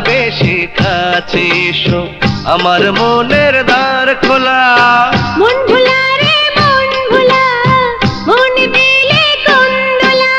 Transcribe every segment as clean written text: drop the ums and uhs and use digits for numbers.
ভালোবেসে কাছে এসো, আমার মনের দ্বার খোলা। মন ভোলা রে মন ভোলা, মন দিলে কোন দোলা।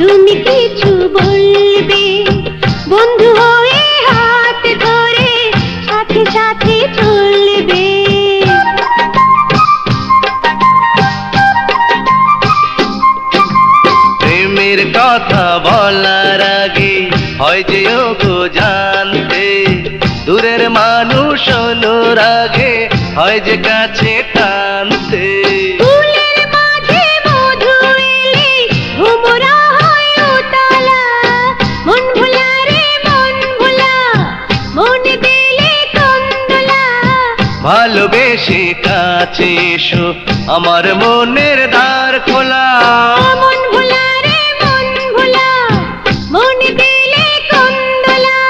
তুমি কিছু বলবে, বন্ধু হয়ে হাত ধরে সাথে সাথে চলবে। প্রেমের কথা বলার আগে হয় যে ওগো জানতে, দূরের মানুষ অনুরাগে হয় যে কাছে টানতে। ভালোবেসে কাছে এসো, আমার মনের দ্বার খোলা। মন ভোলা রে মন ভোলা, মন দিলে কোন দোলা।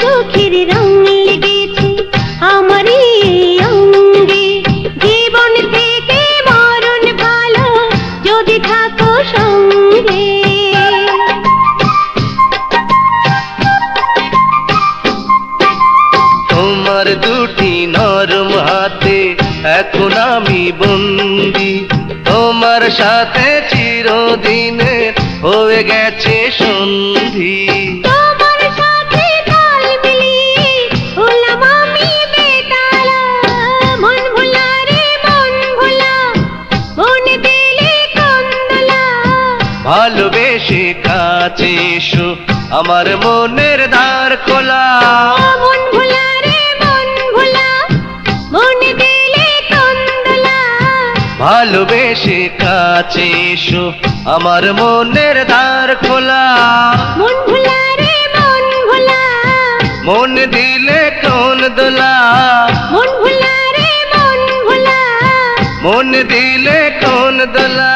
চোখের রং লেগেছে আমারই অঙ্গে, জীবন থেকে মরণ ভালো যদি থাকো সঙ্গে। তোমার দুটি নরম হাতে এখন আমি বন্দি, তোমার সাথে চিরদিনে হয়ে গেছে সন্ধি। ভালোবেসে কাছে এসো, আমার মনের দ্বার খোলা। মন ভোলা রে মন ভোলা, মন দিলে কোন দোলা। ভালোবেসে কাছে এসো, আমার মনের দ্বার খোলা। মন ভোলা রে মন ভোলা, মন দিলে কোন দোলা। মন ভোলা রে মন ভোলা, মন দিলে কোন দোলা।